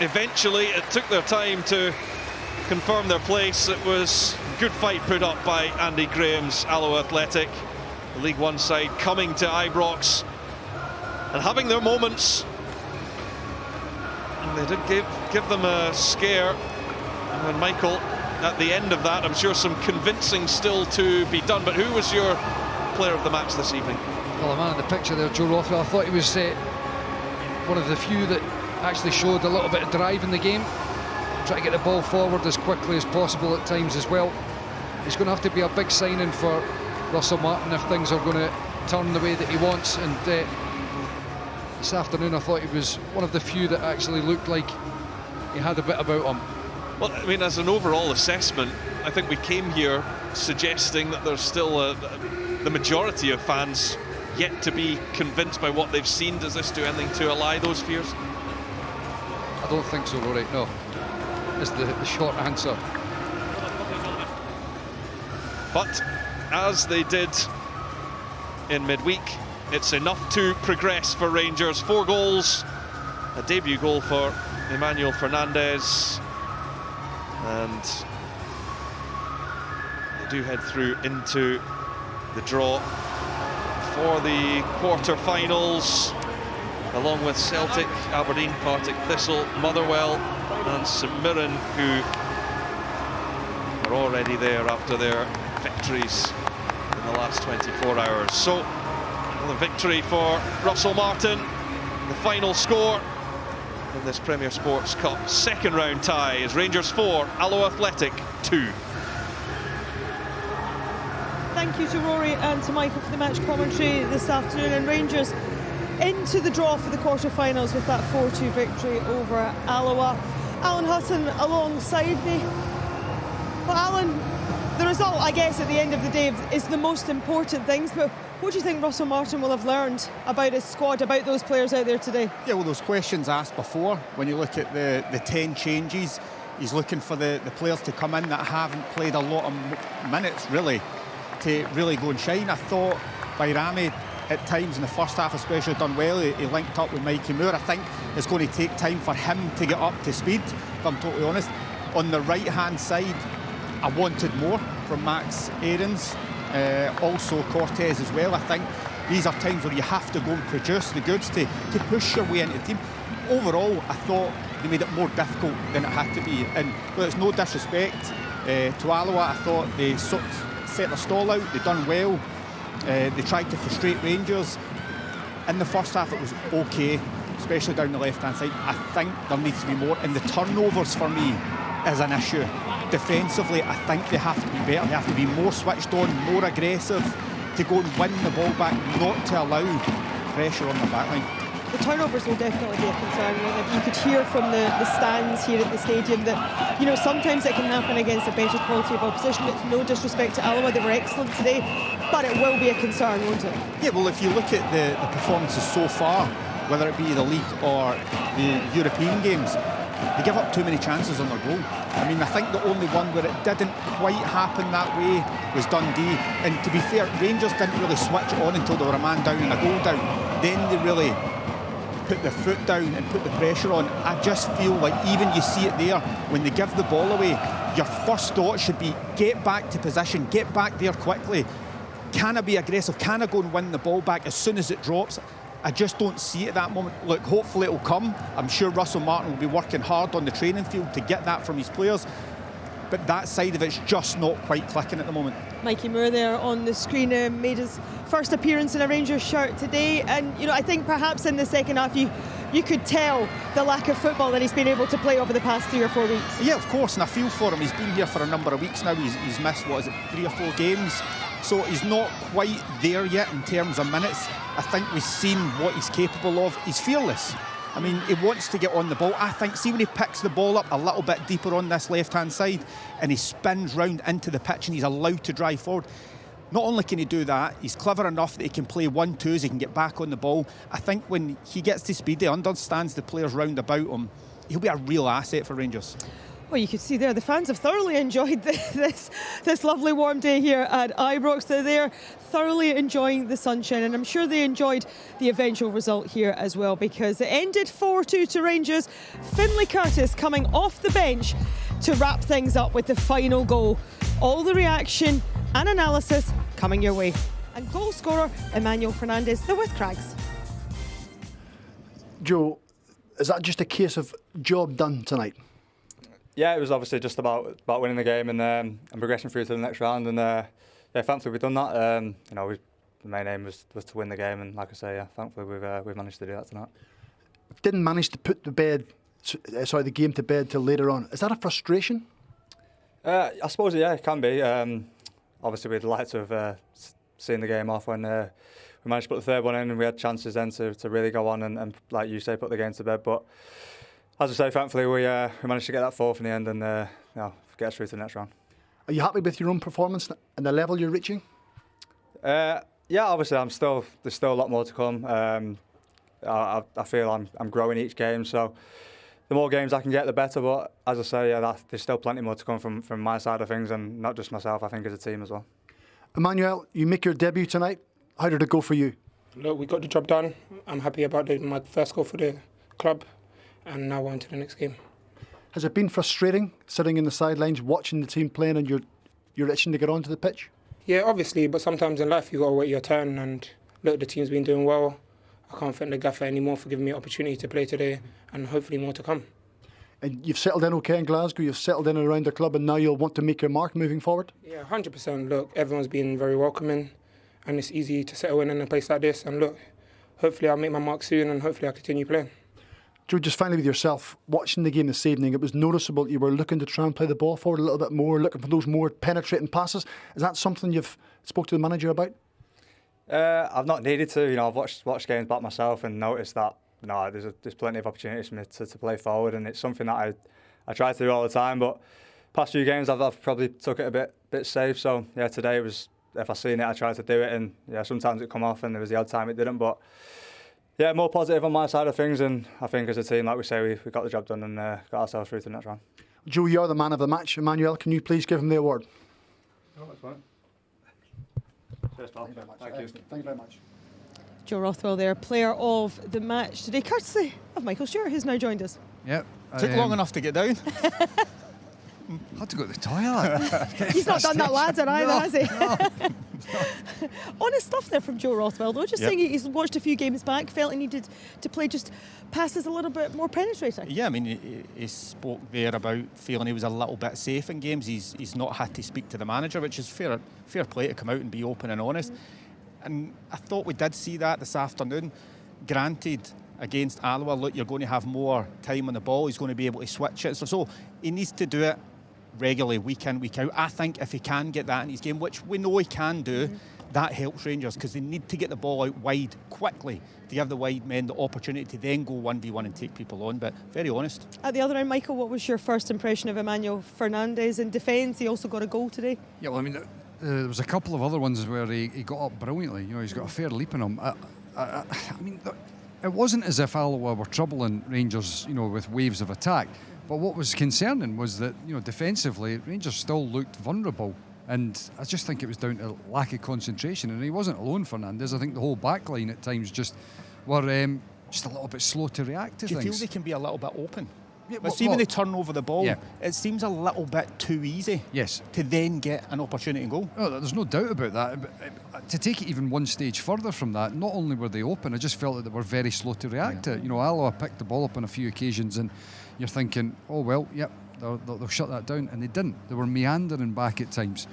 eventually. It took their time to confirm their place. It was a good fight put up by Andy Graham's Alloa Athletic, the League One side, coming to Ibrox and having their moments. And they did give them a scare. And Michael, at the end of that, I'm sure some convincing still to be done. But who was your player of the match this evening? Well, the man in the picture there, Joe Rothwell, I thought he was one of the few that actually showed a little bit of drive in the game. Try to get the ball forward as quickly as possible at times as well. He's going to have to be a big signing for Russell Martin if things are going to turn the way that he wants. And this afternoon I thought he was one of the few that actually looked like he had a bit about him. Well, I mean, as an overall assessment, I think we came here suggesting that there's still the majority of fans yet to be convinced by what they've seen. Does this do anything to allay those fears? I don't think so, Rory, no. Is the short answer. But as they did in midweek, it's enough to progress for Rangers. 4 goals, a debut goal for Emmanuel Fernandez, and they do head through into the draw for the quarter-finals, along with Celtic, Aberdeen, Partick Thistle, Motherwell and St Mirren, who are already there after their victories in the last 24 hours. So, the victory for Russell Martin, the final score in this Premier Sports Cup second round tie is Rangers 4, Alloa Athletic 2. Thank you to Rory and to Michael for the match commentary this afternoon. And Rangers into the draw for the quarter-finals with that 4-2 victory over Alloa. Alan Hutton alongside me. Well, Alan, the result, I guess, at the end of the day is the most important things, but what do you think Russell Martin will have learned about his squad, about those players out there today? Yeah, well, those questions asked before, when you look at the 10 changes, he's looking for the players to come in that haven't played a lot of minutes, really, to really go and shine. I thought Bayrami, at times in the first half especially, done well. He linked up with Mikey Moore. I think it's going to take time for him to get up to speed, if I'm totally honest. On the right-hand side, I wanted more from Max Aarons, also Cortez as well. I think these are times where you have to go and produce the goods to push your way into the team. Overall, I thought they made it more difficult than it had to be. And well, it's no disrespect to Alloa. I thought they set their stall out, they done well. They tried to frustrate Rangers. In the first half it was okay, especially down the left-hand side. I think there needs to be more, and the turnovers for me is an issue. Defensively, I think they have to be better. They have to be more switched on, more aggressive, to go and win the ball back, not to allow pressure on the backline. The turnovers will definitely be a concern. You could hear from the stands here at the stadium that, you know, sometimes it can happen against a better quality of opposition. It's no disrespect to Alloa, they were excellent today, but it will be a concern, won't it? Yeah, well, if you look at the performances so far, whether it be the league or the European games, they give up too many chances on their goal. I mean, I think the only one where it didn't quite happen that way was Dundee. And to be fair, Rangers didn't really switch on until they were a man down and a goal down. Then they really put their foot down and put the pressure on. I just feel like even you see it there, when they give the ball away, your first thought should be get back to position, get back there quickly. Can I be aggressive? Can I go and win the ball back as soon as it drops? I just don't see it at that moment. Look, hopefully it'll come. I'm sure Russell Martin will be working hard on the training field to get that from his players. But that side of it's just not quite clicking at the moment. Mikey Moore there on the screen made his first appearance in a Rangers shirt today, and you know, I think perhaps in the second half you could tell the lack of football that he's been able to play over the past 3 or 4 weeks. Yeah, of course, and I feel for him. He's been here for a number of weeks now. He's missed, 3 or 4 games, so he's not quite there yet in terms of minutes. I think we've seen what he's capable of. He's fearless. I mean, he wants to get on the ball. I think, see when he picks the ball up a little bit deeper on this left-hand side and he spins round into the pitch and he's allowed to drive forward. Not only can he do that, he's clever enough that he can play 1-2s, he can get back on the ball. I think when he gets to speed, he understands the players round about him. He'll be a real asset for Rangers. Well, you could see there the fans have thoroughly enjoyed this lovely warm day here at Ibrox. They're there thoroughly enjoying the sunshine, and I'm sure they enjoyed the eventual result here as well, because it ended 4-2 to Rangers. Finlay Curtis coming off the bench to wrap things up with the final goal. All the reaction and analysis coming your way. And goal scorer Emmanuel Fernandez, the With Crags. Joe, is that just a case of job done tonight? Yeah, it was obviously just about winning the game and progressing through to the next round. And yeah, thankfully we've done that. The main aim was to win the game, and like I say, yeah, thankfully we've managed to do that tonight. Didn't manage to put the game to bed till later on. Is that a frustration? I suppose it can be. Obviously we'd like to have seen the game off when we managed to put the third one in, and we had chances then to really go on and like you say, put the game to bed. But as I say, thankfully we managed to get that fourth in the end and get us through to the next round. Are you happy with your own performance and the level you're reaching? Yeah, obviously there's still a lot more to come. I feel I'm growing each game, so the more games I can get, the better. But as I say, there's still plenty more to come from my side of things, and not just myself, I think, as a team as well. Emmanuel, you make your debut tonight. How did it go for you? Look, we got the job done. I'm happy about my first goal for the club, and now we're on to the next game. Has it been frustrating sitting in the sidelines watching the team playing and you're itching to get onto the pitch? Yeah, obviously, but sometimes in life you've got to wait your turn, and look, the team's been doing well. I can't thank the gaffer anymore for giving me the opportunity to play today, and hopefully more to come. And you've settled in okay in Glasgow, you've settled in around the club, and now you'll want to make your mark moving forward? Yeah, 100%. Look, everyone's been very welcoming, and it's easy to settle in a place like this. And look, hopefully I'll make my mark soon, and hopefully I'll continue playing. Joe, just finally with yourself, watching the game this evening, it was noticeable you were looking to try and play the ball forward a little bit more, looking for those more penetrating passes. Is that something you've spoke to the manager about? I've not needed to. I've watched games back myself and noticed that there's plenty of opportunities for me to play forward, and it's something that I try to do all the time. But past few games I've probably took it a bit safe. So yeah, today it was, if I seen it, I tried to do it, and yeah, sometimes it come off, and there was the odd time it didn't. But yeah, more positive on my side of things, and I think as a team, like we say, we got the job done and got ourselves through to the next round. Joe, you're the man of the match. Emmanuel, can you please give him the award? Oh, that's fine. Cheers, pal. Thank you. Thank you very much. Joe Rothwell there, player of the match today, courtesy of Michael Sher, who's now joined us. Yep. Took long enough to get down. Had to go to the toilet. He's not done that ladder either, has he? Honest stuff there from Joe Rothwell, though. Just saying he's watched a few games back, felt he needed to play just passes a little bit more penetrating. Yeah, I mean, he spoke there about feeling he was a little bit safe in games. He's not had to speak to the manager, which is fair play to come out and be open and honest. And I thought we did see that this afternoon. Granted, against Alloa, look, you're going to have more time on the ball. He's going to be able to switch it. So he needs to do it regularly, week in, week out. I think if he can get that in his game, which we know he can do, that helps Rangers, because they need to get the ball out wide quickly to give the wide men the opportunity to then go 1v1 and take people on. But very honest. At the other end, Michael, what was your first impression of Emmanuel Fernandez in defence? He also got a goal today. Yeah, well, I mean, there was a couple of other ones where he got up brilliantly. He's got a fair leap in him. I mean, it wasn't as if Alloa were troubling Rangers, with waves of attack. But what was concerning was that, defensively, Rangers still looked vulnerable. And I just think it was down to lack of concentration. And he wasn't alone, Fernandez. I think the whole back line at times just were just a little bit slow to react to things. Do you feel they can be a little bit open? Yeah, but see, when they turn over the ball, it seems a little bit too easy to then get an opportunity and goal. Oh, there's no doubt about that. But to take it even one stage further from that, not only were they open, I just felt that they were very slow to react to it. Alloa picked the ball up on a few occasions, and you're thinking, oh, well, they'll shut that down. And they didn't. They were meandering back at times.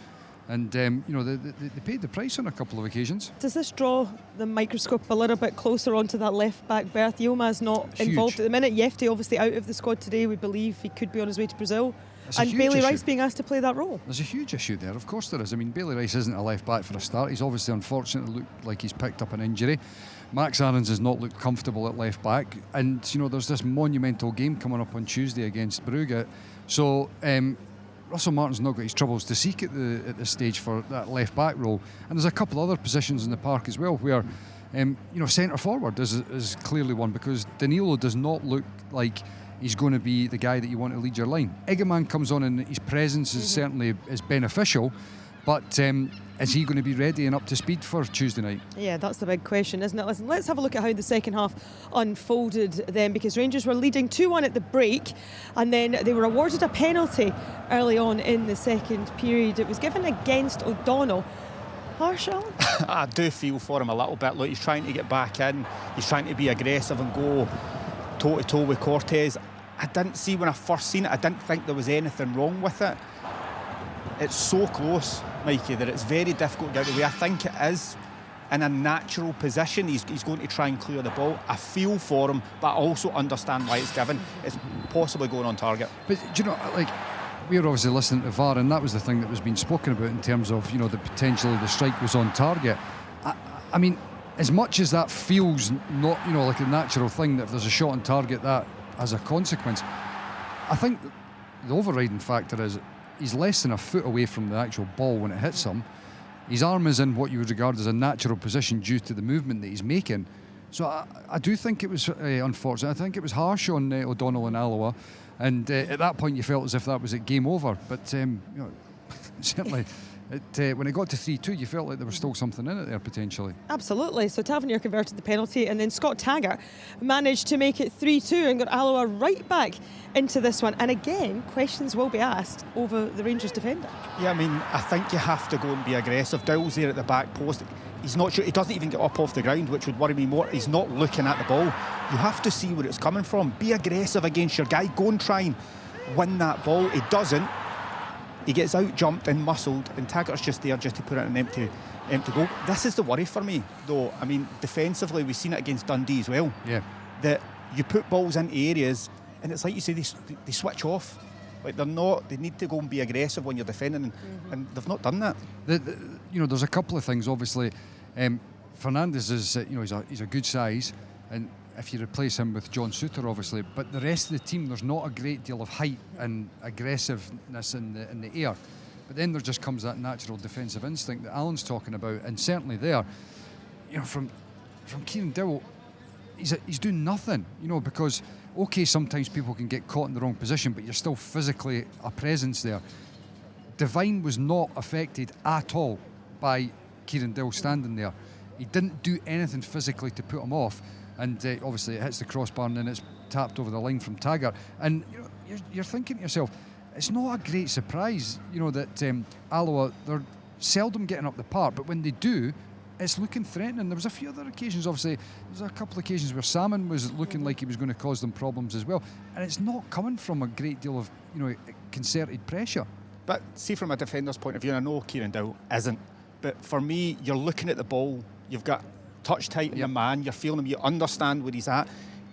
And, they paid the price on a couple of occasions. Does this draw the microscope a little bit closer onto that left-back berth? Yoma's not involved at the minute. Yefty obviously out of the squad today. We believe he could be on his way to Brazil. And Bailey Rice being asked to play that role. There's a huge issue there. Of course there is. I mean, Bailey Rice isn't a left-back for a start. He's obviously unfortunately looked like he's picked up an injury. Max Aarons has not looked comfortable at left-back. And, there's this monumental game coming up on Tuesday against Brugge. So, Russell Martin's not got his troubles to seek at this stage for that left back role, and there's a couple other positions in the park as well where centre forward is clearly one, because Danilo does not look like he's going to be the guy that you want to lead your line. Egeman comes on and his presence is certainly is beneficial, but is he going to be ready and up to speed for Tuesday night? Yeah, that's the big question, isn't it? Listen, let's have a look at how the second half unfolded then, because Rangers were leading 2-1 at the break, and then they were awarded a penalty early on in the second period. It was given against O'Donnell. Harsh, Alan? I do feel for him a little bit. Look, he's trying to get back in. He's trying to be aggressive and go toe-to-toe with Cortez. I didn't see when I first seen it, I didn't think there was anything wrong with it. It's so close, Mikey, that it's very difficult to get away. I think it is in a natural position. He's going to try and clear the ball. I feel for him, but I also understand why it's given. It's possibly going on target. But do you know, like, we were obviously listening to VAR, and that was the thing that was being spoken about in terms of, you know, the potentially the strike was on target. I mean, as much as that feels not, you know, like a natural thing, that if there's a shot on target that has a consequence, I think the overriding factor is he's less than a foot away from the actual ball when it hits him. His arm is in what you would regard as a natural position due to the movement that he's making. So I do think it was unfortunate. I think it was harsh on O'Donnell and Alloa, and at that point you felt as if that was it, game over. But you know, certainly when it got to 3-2, you felt like there was still something in it there potentially. Absolutely. So Tavernier converted the penalty, and then Scott Taggart managed to make it 3-2 and got Alloa right back into this one. And again, questions will be asked over the Rangers defender. Yeah, I mean, I think you have to go and be aggressive. Dowell's there at the back post. He's not sure. He doesn't even get up off the ground, which would worry me more. He's not looking at the ball. You have to see where it's coming from. Be aggressive against your guy. Go and try and win that ball. He doesn't. He gets out jumped and muscled, and Taggart's just there just to put it in an empty goal. This is the worry for me, though. I mean, defensively, we've seen it against Dundee as well. Yeah. That you put balls into areas, and it's like you say, they switch off. Like they need to go and be aggressive when you're defending, and they've not done that. You know, there's a couple of things. Obviously, Fernandes is, you know, he's a good size, and if you replace him with John Souttar, obviously, but the rest of the team, there's not a great deal of height and aggressiveness in the air. But then there just comes that natural defensive instinct that Alan's talking about, and certainly there, you know, from Kieran Dowell, he's doing nothing, you know, because okay, sometimes people can get caught in the wrong position, but you're still physically a presence there. Devine was not affected at all by Kieran Dowell standing there. He didn't do anything physically to put him off, and obviously it hits the crossbar and then it's tapped over the line from Taggart. And you know, you're thinking to yourself, it's not a great surprise, you know, that Alloa, they're seldom getting up the park, but when they do, it's looking threatening. There was a few other occasions, obviously, there's a couple of occasions where Salmon was looking like he was going to cause them problems as well, and it's not coming from a great deal of, you know, concerted pressure. But see, from a defender's point of view, and I know Kieran Dowell isn't, but for me, you're looking at the ball, you've got touch tight in the man, you're feeling him, you understand where he's at.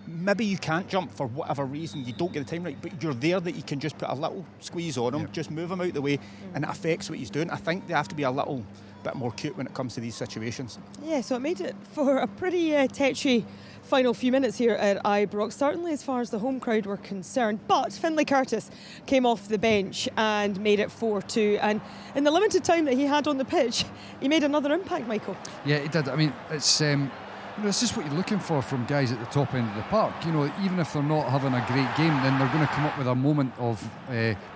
Maybe you can't jump for whatever reason, you don't get the time right, but you're there that you can just put a little squeeze on him, just move him out the way, and it affects what he's doing. I think they have to be a little bit more cute when it comes to these situations. Yeah, so it made it for a pretty tetchy final few minutes here at Ibrox, certainly as far as the home crowd were concerned. But Finlay Curtis came off the bench and made it 4-2, and in the limited time that he had on the pitch, he made another impact, Michael. Yeah, he did. I mean, it's you know, it's just what you're looking for from guys at the top end of the park. You know, even if they're not having a great game, then they're going to come up with a moment of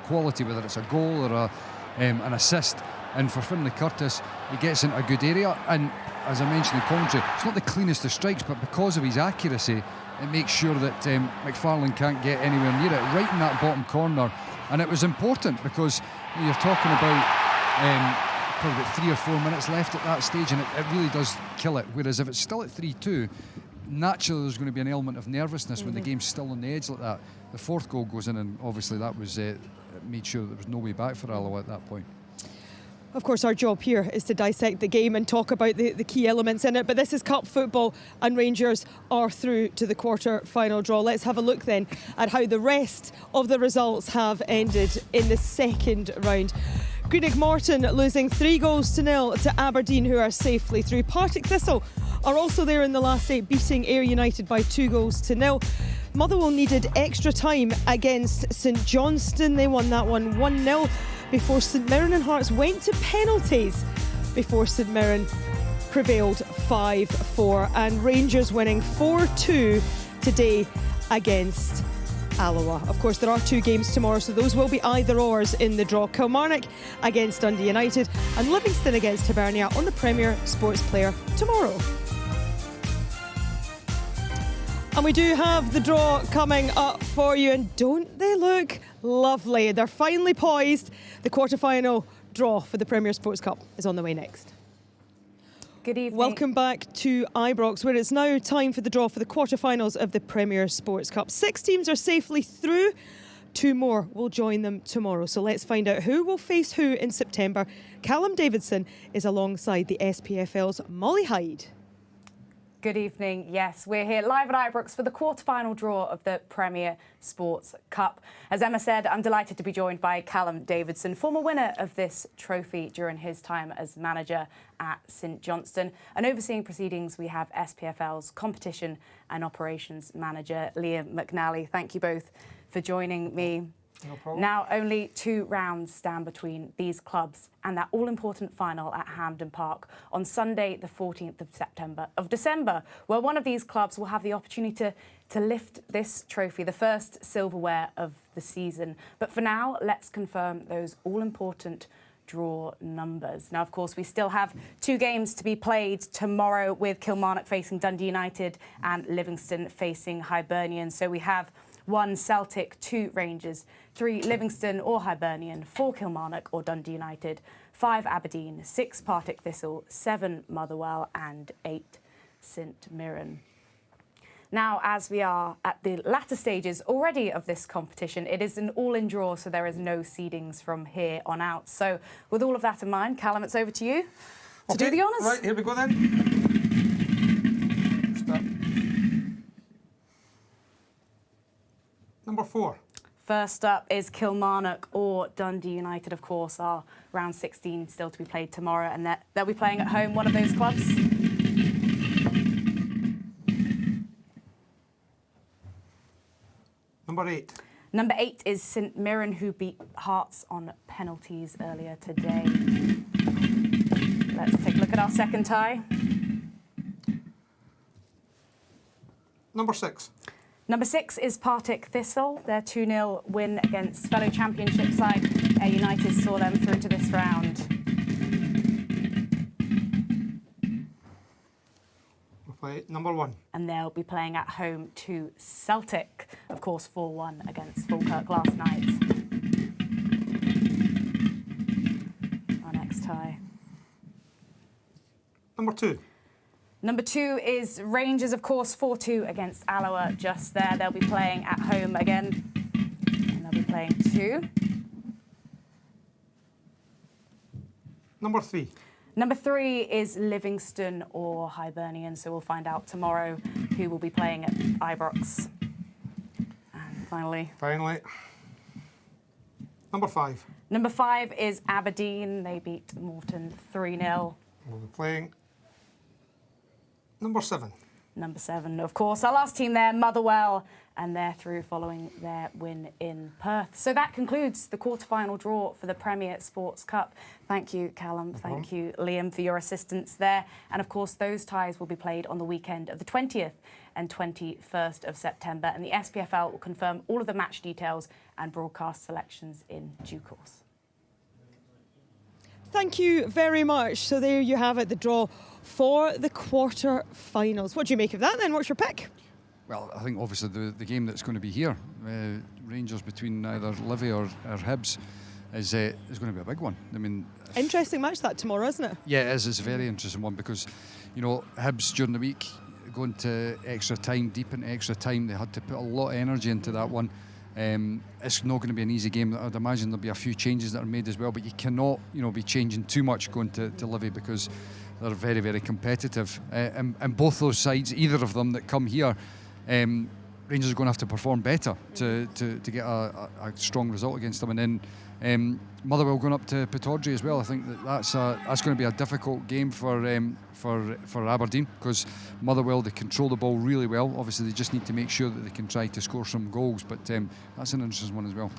quality, whether it's a goal or an assist. And for Finlay Curtis, he gets into a good area, and as I mentioned in commentary, it's not the cleanest of strikes, but because of his accuracy, it makes sure that McFarlane can't get anywhere near it, right in that bottom corner. And it was important because you're talking about probably about 3 or 4 minutes left at that stage, and it really does kill it. Whereas if it's still at 3-2, naturally there's going to be an element of nervousness when the game's still on the edge like that. The fourth goal goes in, and obviously that was made sure that there was no way back for Alloa at that point. Of course, our job here is to dissect the game and talk about the key elements in it, but this is cup football and Rangers are through to the quarter-final draw. Let's have a look then at how the rest of the results have ended in the second round. Greenock Morton losing 3-0 to Aberdeen, who are safely through. Partick Thistle are also there in the last 8, beating Ayr United by 2-0. Motherwell needed extra time against St Johnstone. They won that one 1-0 before St Mirren and Hearts went to penalties before St Mirren prevailed 5-4. And Rangers winning 4-2 today against Alloa. Of course, there are 2 games tomorrow, so those will be either-ors in the draw. Kilmarnock against Dundee United and Livingston against Hibernia on the Premier Sports Player tomorrow. And we do have the draw coming up for you, and don't they look lovely? They're finally poised. The quarter-final draw for the Premier Sports Cup is on the way next. Good evening. Welcome back to Ibrox, where it's now time for the draw for the quarter-finals of the Premier Sports Cup. 6 teams are safely through. 2 more will join them tomorrow. So let's find out who will face who in September. Callum Davidson is alongside the SPFL's Molly Hyde. Good evening. Yes, we're here live at Ibrox for the quarter-final draw of the Premier Sports Cup. As Emma said, I'm delighted to be joined by Callum Davidson, former winner of this trophy during his time as manager at St Johnstone. And overseeing proceedings, we have SPFL's competition and operations manager, Liam McNally. Thank you both for joining me. No problem. Now, only 2 rounds stand between these clubs and that all-important final at Hampden Park on Sunday, the 14th of December, where one of these clubs will have the opportunity to lift this trophy, the first silverware of the season. But for now, let's confirm those all-important draw numbers. Now, of course, we still have 2 games to be played tomorrow, with Kilmarnock facing Dundee United and Livingston facing Hibernian. So we have 1 Celtic, 2 Rangers, 3 Livingston or Hibernian, 4 Kilmarnock or Dundee United, 5 Aberdeen, 6 Partick Thistle, 7 Motherwell and 8 St Mirren. Now, as we are at the latter stages already of this competition, it is an all-in draw, so there is no seedings from here on out. So with all of that in mind, Callum, it's over to you to do the honours. Right, here we go then. Start. Number 4. First up is Kilmarnock or Dundee United, of course, our round 16 still to be played tomorrow, and they'll be playing at home, one of those clubs. Number 8. Number 8 is St Mirren, who beat Hearts on penalties earlier today. Let's take a look at our second tie. Number 6. Number 6 is Partick Thistle. Their 2-0 win against fellow championship side Ayr United saw them through to this round. We'll play number 1. And they'll be playing at home to Celtic, of course 4-1 against Falkirk last night. Our next tie. Number 2. Number 2 is Rangers, of course, 4-2 against Alloa just there. They'll be playing at home again. And they'll be playing 2. Number 3. Number 3 is Livingston or Hibernian, so we'll find out tomorrow who will be playing at Ibrox. And finally, number 5. Number 5 is Aberdeen. They beat Morton 3-0. We'll be playing number 7. Number 7, of course, our last team there, Motherwell, and they're through following their win in Perth. So that concludes the quarter-final draw for the Premier Sports Cup. Thank you, Callum. Thank you, Liam, for your assistance there. And of course, those ties will be played on the weekend of the 20th and 21st of September. And the SPFL will confirm all of the match details and broadcast selections in due course. Thank you very much. So there you have it, the draw for the quarter-finals. What do you make of that then? What's your pick? Well, I think obviously the game that's going to be here, Rangers between either Livy or Hibs, is going to be a big one. I mean, interesting match that tomorrow, isn't it? Yeah, it is. It's a very interesting one because, you know, Hibs during the week going to extra time, deep into extra time. They had to put a lot of energy into that one. It's not going to be an easy game. I'd imagine there'll be a few changes that are made as well, but you cannot, be changing too much going to Livy because they're very, very competitive. And both those sides, either of them that come here, Rangers are going to have to perform better to get a strong result against them. And then Motherwell going up to Pittodrie as well. I think that's going to be a difficult game for Aberdeen because Motherwell, they control the ball really well. Obviously, they just need to make sure that they can try to score some goals. But that's an interesting one as well.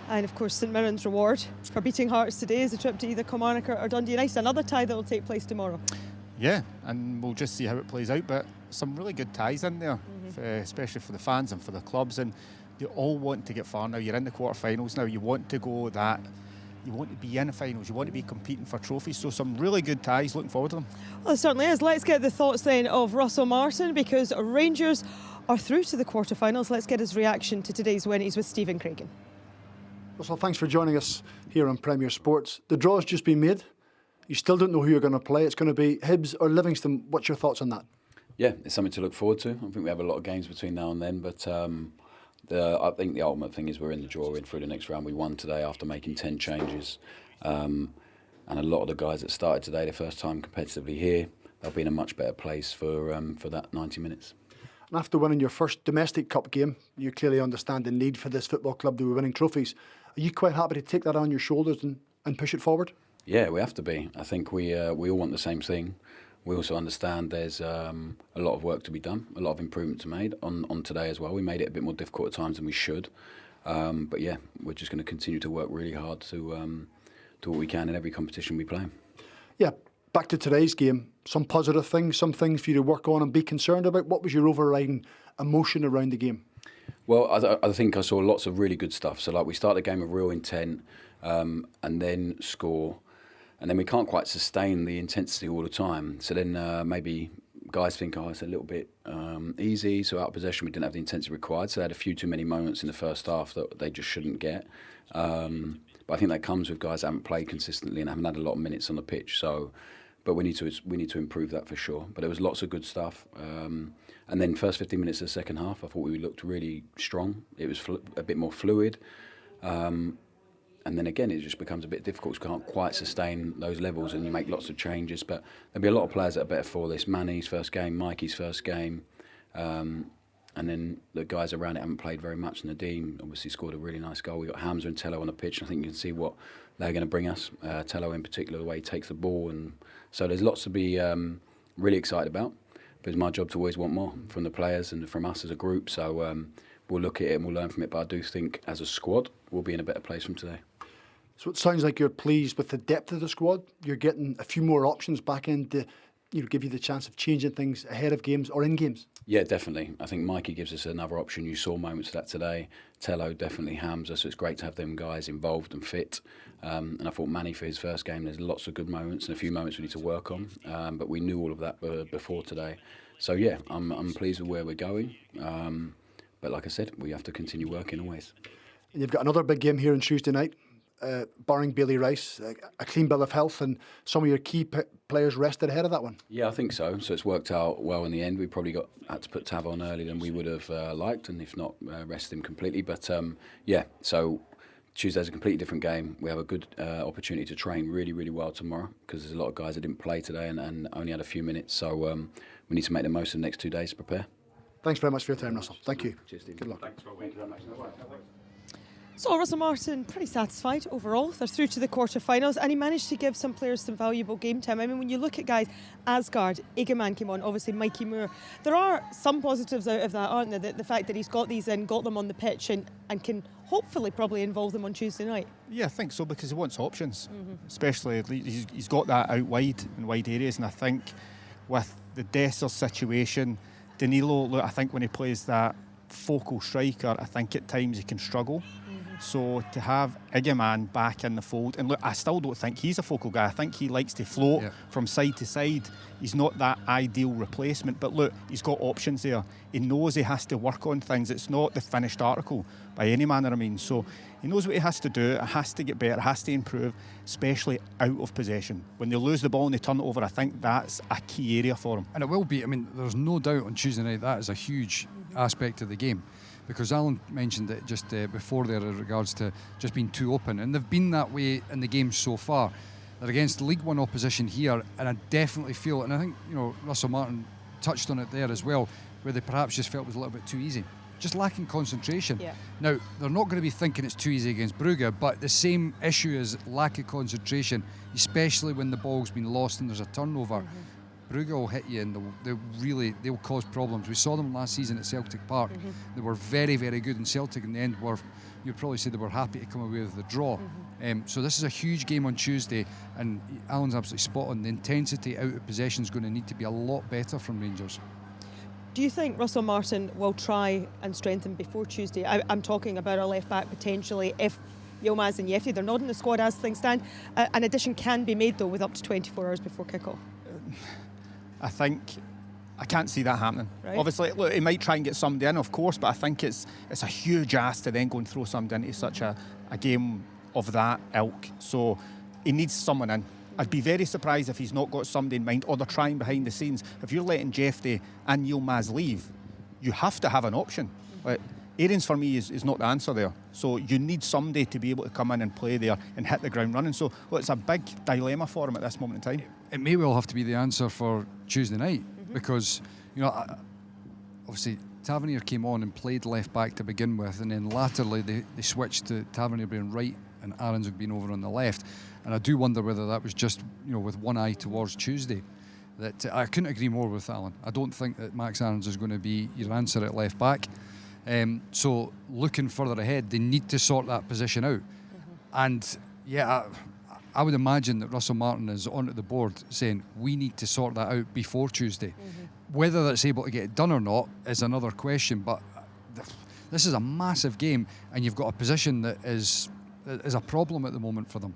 And of course, St Mirren's reward for beating Hearts today is a trip to either Kilmarnock or Dundee United. Another tie that will take place tomorrow. Yeah, and we'll just see how it plays out. But some really good ties in there, especially for the fans and for the clubs. And they all want to get far now. You're in the quarterfinals now. You want to go that. You want to be in the finals. You want to be competing for trophies. So some really good ties. Looking forward to them. Well, it certainly is. Let's get the thoughts then of Russell Martin, because Rangers are through to the quarterfinals. Let's get his reaction to today's win. He's with Stephen Craigan. Russell, thanks for joining us here on Premier Sports. The draw's just been made. You still don't know who you're going to play. It's going to be Hibs or Livingston. What's your thoughts on that? Yeah, it's something to look forward to. I think we have a lot of games between now and then, but I think the ultimate thing is we're in the draw, in through the next round. We won today after making 10 changes, and a lot of the guys that started today, the first time competitively here, they'll be in a much better place for that 90 minutes. And after winning your first domestic cup game, you clearly understand the need for this football club to be winning trophies. Are you quite happy to take that on your shoulders and push it forward? Yeah, we have to be. I think we all want the same thing. We also understand there's a lot of work to be done, a lot of improvement to be made on today as well. We made it a bit more difficult at times than we should. But yeah, we're just going to continue to work really hard to do what we can in every competition we play. Yeah, back to today's game. Some positive things, some things for you to work on and be concerned about. What was your overriding emotion around the game? Well, I think I saw lots of really good stuff. So like we start the game with real intent and then score. And then we can't quite sustain the intensity all the time. So then maybe guys think, it's a little bit easy. So out of possession, we didn't have the intensity required. So they had a few too many moments in the first half that they just shouldn't get. But I think that comes with guys that haven't played consistently and haven't had a lot of minutes on the pitch. But we need to improve that for sure. But there was lots of good stuff. And then first 15 minutes of the second half, I thought we looked really strong. It was a bit more fluid. And then again, it just becomes a bit difficult. You can't quite sustain those levels and you make lots of changes. But there'll be a lot of players that are better for this. Manny's first game, Mikey's first game. And then the guys around it haven't played very much. Nadeem obviously scored a really nice goal. We've got Hamza and Tello on the pitch. I think you can see what they're going to bring us. Tello in particular, the way he takes the ball. And so there's lots to be really excited about. But it's my job to always want more from the players and from us as a group. So we'll look at it and we'll learn from it. But I do think as a squad, we'll be in a better place from today. So it sounds like you're pleased with the depth of the squad. You're getting a few more options back in to give you the chance of changing things ahead of games or in games. Yeah, definitely. I think Mikey gives us another option. You saw moments of that today. Tello, definitely Hamza. So it's great to have them guys involved and fit. And I thought Manny for his first game, there's lots of good moments and a few moments we need to work on. But we knew all of that before today. So yeah, I'm pleased with where we're going. But like I said, we have to continue working always. And you've got another big game here on Tuesday night. Barring Bailey Rice, a clean bill of health and some of your key players rested ahead of that one? Yeah, I think so. So it's worked out well in the end. We probably had to put Tav on earlier than we would have liked, and if not, rest him completely. But yeah, so Tuesday's a completely different game. We have a good opportunity to train really, really well tomorrow because there's a lot of guys that didn't play today and only had a few minutes. So we need to make the most of the next 2 days to prepare. Thanks very much for your time, Russell. Thank you. Cheers, Steve. Good luck. Thanks very much. So Russell Martin, pretty satisfied overall. They're through to the quarterfinals and he managed to give some players some valuable game time. I mean, when you look at guys, Asgard, Igaman came on, obviously Mikey Moore. There are some positives out of that, aren't there? The fact that he's got these in, got them on the pitch and can hopefully probably involve them on Tuesday night. Yeah, I think so because he wants options, especially he's got that out wide in wide areas, and I think with the Dessers situation, Danilo, look, I think when he plays that focal striker, I think at times he can struggle. So to have Igaman back in the fold, and look, I still don't think he's a focal guy. I think he likes to float from side to side. He's not that ideal replacement, but look, he's got options there. He knows he has to work on things. It's not the finished article by any manner, I mean. So he knows what he has to do. It has to get better, it has to improve, especially out of possession. When they lose the ball and they turn it over, I think that's a key area for him. And it will be, I mean, there's no doubt on Tuesday night that is a huge aspect of the game. Because Alan mentioned it just before there in regards to just being too open, and they've been that way in the games so far. They're against League One opposition here, and I definitely feel, and I think Russell Martin touched on it there as well, where they perhaps just felt it was a little bit too easy, just lacking concentration. Yeah. Now they're not going to be thinking it's too easy against Brugge, but the same issue is lack of concentration, especially when the ball's been lost and there's a turnover. Brugge will hit you and they'll cause problems. We saw them last season at Celtic Park. They were very, very good, and Celtic in the end you'd probably say they were happy to come away with the draw. So this is a huge game on Tuesday, and Alan's absolutely spot on. The intensity out of possession is going to need to be a lot better from Rangers. Do you think Russell Martin will try and strengthen before Tuesday? I'm talking about a left back potentially if Yilmaz and Yefty, they're not in the squad as things stand. An addition can be made though with up to 24 hours before kick-off. I can't see that happening. Right. Obviously, look, he might try and get somebody in, of course, but I think it's a huge ask to then go and throw somebody into such a game of that ilk. So he needs someone in. I'd be very surprised if he's not got somebody in mind, or they're trying behind the scenes. If you're letting Jeffrey and Yilmaz leave, you have to have an option. Like, Aarons for me is not the answer there. So you need somebody to be able to come in and play there and hit the ground running. So it's a big dilemma for him at this moment in time. It may well have to be the answer for Tuesday night, because, obviously Tavernier came on and played left back to begin with, and then latterly they switched to Tavernier being right and Aarons being over on the left. And I do wonder whether that was just, with one eye towards Tuesday. That I couldn't agree more with Alan. I don't think that Max Aarons is going to be your answer at left back. So looking further ahead, they need to sort that position out. And I would imagine that Russell Martin is onto the board saying we need to sort that out before Tuesday. Whether that's able to get it done or not is another question, but this is a massive game and you've got a position that is a problem at the moment for them.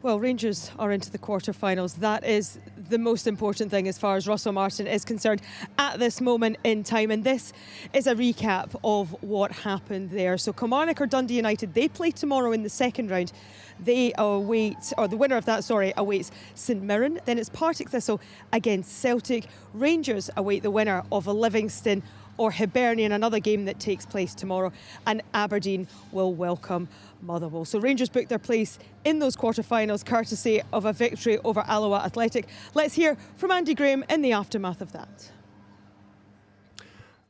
Well, Rangers are into the quarter-finals. That is the most important thing as far as Russell Martin is concerned at this moment in time. And this is a recap of what happened there. So Kilmarnock or Dundee United, they play tomorrow in the second round. They await, or the winner of that, awaits St Mirren. Then it's Partick Thistle against Celtic. Rangers await the winner of Livingston or Hibernian, another game that takes place tomorrow. And Aberdeen will welcome Motherwell. So Rangers booked their place in those quarter-finals courtesy of a victory over Alloa Athletic. Let's hear from Andy Graham in the aftermath of that.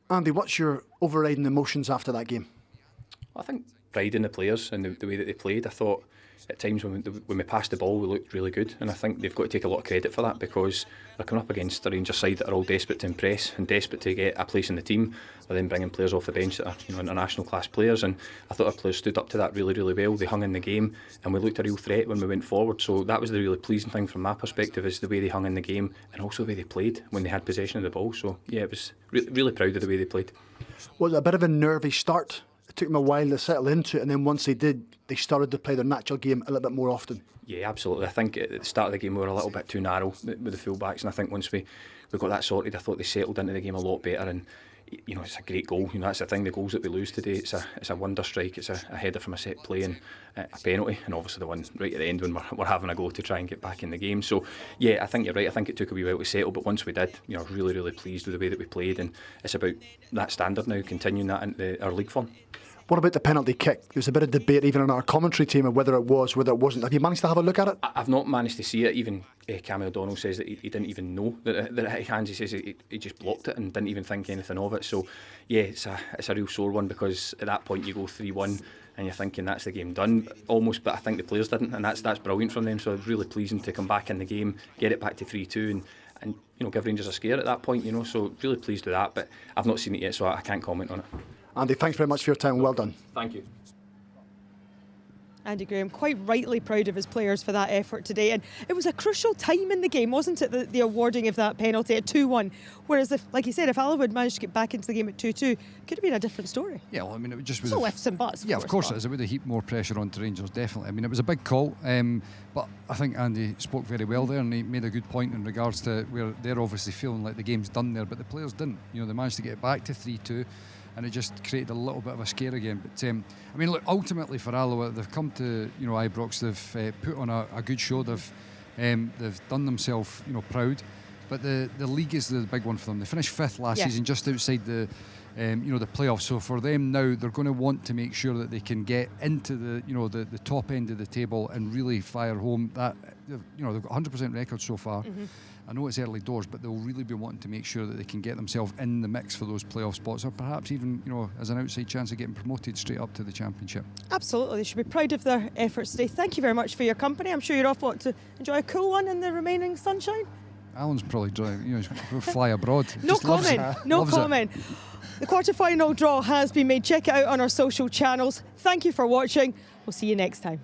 Andy, what's your overriding emotions after that game? I think pride in the players and the way that they played. I thought at times when we passed the ball we looked really good, and I think they've got to take a lot of credit for that, because they're coming up against a Rangers side that are all desperate to impress and desperate to get a place in the team. They're then bringing players off the bench that are international class players, and I thought our players stood up to that really, really well. They hung in the game and we looked a real threat when we went forward. So that was the really pleasing thing from my perspective, is the way they hung in the game and also the way they played when they had possession of the ball. So yeah, it was really proud of the way they played. Was it a bit of a nervy start? It took them a while to settle into it, and then once they did, they started to play their natural game a little bit more often. Yeah, absolutely. I think at the start of the game we were a little bit too narrow with the full-backs, and I think once we got that sorted, I thought they settled into the game a lot better. And it's a great goal. That's the thing. The goals that we lose today, it's a wonder strike. It's a header from a set play and a penalty, and obviously the one right at the end when we're having a go to try and get back in the game. So yeah, I think you're right. I think it took a wee while to settle, but once we did, really, really pleased with the way that we played, and it's about that standard now, continuing that into our league form. What about the penalty kick? There's a bit of debate even on our commentary team of whether it was, whether it wasn't. Have you managed to have a look at it? I've not managed to see it. Even Cammy O'Donnell says that he didn't even know that it hit hands. He says he just blocked it and didn't even think anything of it. So yeah, it's a real sore one, because at that point you go 3-1 and you're thinking that's the game done almost, but I think the players didn't, and that's brilliant from them. So it's really pleasing to come back in the game, get it back to 3-2 and give Rangers a scare at that point, so really pleased with that, but I've not seen it yet, so I can't comment on it. Andy, thanks very much for your time. Well done. Thank you. Andy Graham, quite rightly proud of his players for that effort today, and it was a crucial time in the game, wasn't it, the awarding of that penalty at 2-1, whereas if, like you said, if Alloa had managed to get back into the game at 2-2, could have been a different story. Yeah, well, I mean, it just still left some buts. Yeah, of course it is. It would have heaped more pressure onto Rangers, definitely. I mean, it was a big call, but I think Andy spoke very well there, and he made a good point in regards to where they're obviously feeling like the game's done there, but the players didn't. They managed to get it back to 3-2. And it just created a little bit of a scare again. But I mean, look, ultimately for Alloa, they've come to Ibrox. They've put on a good show. They've done themselves proud. But the league is the big one for them. They finished 5th last season, just outside the the playoffs. So for them now, they're going to want to make sure that they can get into the top end of the table and really fire home that. They've got 100% record so far. I know it's early doors, but they'll really be wanting to make sure that they can get themselves in the mix for those playoff spots, or perhaps even, as an outside chance of getting promoted straight up to the Championship. Absolutely, they should be proud of their efforts today. Thank you very much for your company. I'm sure you're off to enjoy a cool one in the remaining sunshine. Alan's probably driving, he's going to fly abroad. No comment. No comment. The quarter-final draw has been made. Check it out on our social channels. Thank you for watching. We'll see you next time.